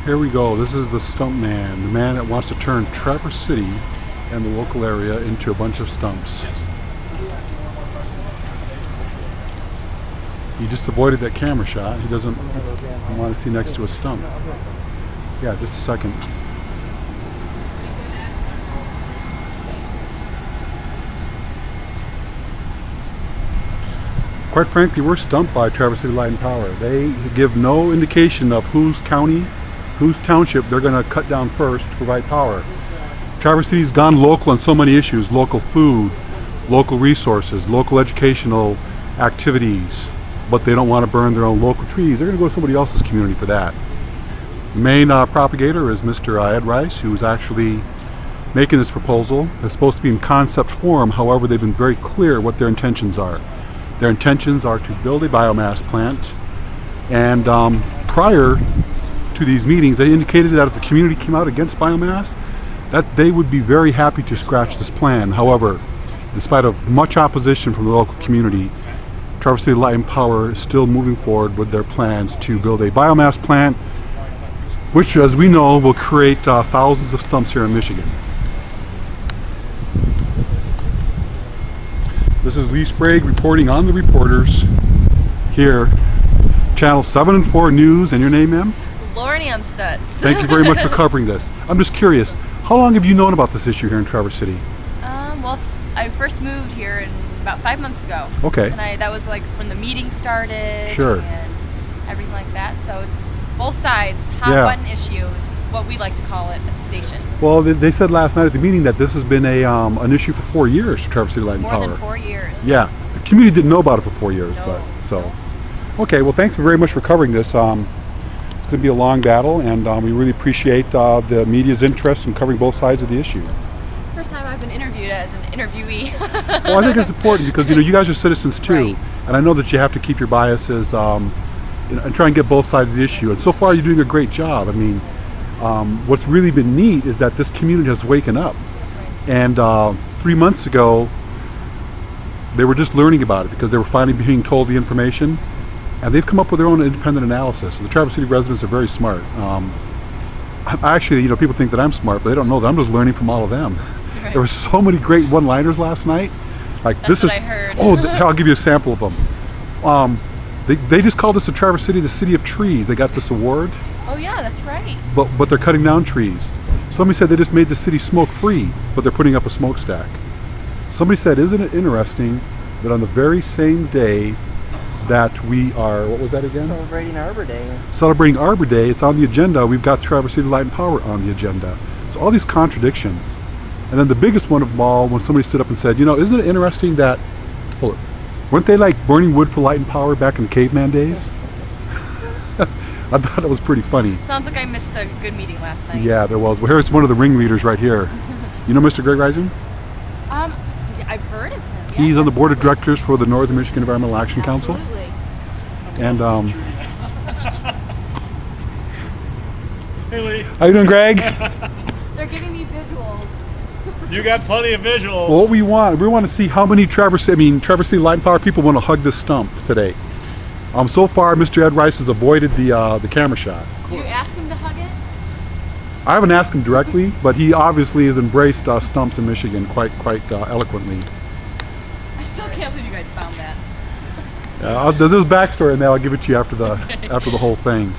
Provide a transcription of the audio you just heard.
Here we go. This is the stump man, the man that wants to turn Traverse City and the local area into a bunch of stumps. He just avoided that camera shot. He doesn't want to see next to a stump. Yeah, just a second. Quite frankly, we're stumped by Traverse City Light and Power. They give no indication of whose county, whose township they're going to cut down first to provide power. Traverse City's gone local on so many issues: local food, local resources, local educational activities, but they don't want to burn their own local trees. They're going to go to somebody else's community for that. The main propagator is Mr. Ed Rice, who's actually making this proposal. It's supposed to be in concept form. However, they've been very clear what their intentions are. Their intentions are to build a biomass plant, and prior to these meetings they indicated that if the community came out against biomass, that they would be very happy to scratch this plan. However, in spite of much opposition from the local community, Traverse City Light and Power is still moving forward with their plans to build a biomass plant, which, as we know, will create thousands of stumps here in Michigan. This is Lee Sprague reporting on the reporters here, Channel 7 and 4 News. And your name, ma'am? Lauren Amstutz. Thank you very much for covering this. I'm just curious, how long have you known about this issue here in Traverse City? Well, I first moved here about 5 months ago. Okay. And that was like when the meeting started. Sure. And everything like that. So it's both sides, hot button issue is what we like to call it at the station. Well, they said last night at the meeting that this has been an issue for 4 years for Traverse City Light and Power. More than 4 years. Yeah, the community didn't know about it for 4 years, No. but so. Okay, well, thanks very much for covering this. It's going to be a long battle, and we really appreciate the media's interest in covering both sides of the issue. It's the first time I've been interviewed as an interviewee. Well, I think it's important because you guys are citizens too, Right. and I know that you have to keep your biases and try and get both sides of the issue. And so far, you're doing a great job. I mean, what's really been neat is that this community has waken up, and 3 months ago they were just learning about it because they were finally being told the information, and they've come up with their own independent analysis. So the Traverse City residents are very smart. Actually, people think that I'm smart, but they don't know that I'm just learning from all of them. Right. There were so many great one-liners last night. Like That's what I heard. I'll give you a sample of them. They just called this a Traverse City, the city of trees. They got this award. Oh yeah, that's right. But they're cutting down trees. Somebody said they just made the city smoke-free, but they're putting up a smokestack. Somebody said, isn't it interesting that on the very same day that we are, what was that again? Celebrating Arbor Day. Celebrating Arbor Day, it's on the agenda. We've got Traverse City Light and Power on the agenda. So all these contradictions. And then the biggest one of them all, when somebody stood up and said, isn't it interesting that, weren't they like burning wood for light and power back in the caveman days? I thought it was pretty funny. Sounds like I missed a good meeting last night. Yeah, there was. Well, here's one of the ringleaders right here. You know Mr. Greg Rising? I've heard of him. He's on the board of directors for the Northern Michigan Environmental Action Council. And hey Lee. how you doing, Greg? They're giving me visuals. You got plenty of visuals. Well, what we want to see how many Traverse City Light and Power people want to hug this stump today. So far, Mr. Ed Rice has avoided the camera shot. Did you ask him to hug it? I haven't asked him directly, but he obviously has embraced stumps in Michigan quite eloquently. I still can't believe you guys found that. There's backstory in there. I'll give it to you after the after the whole thing.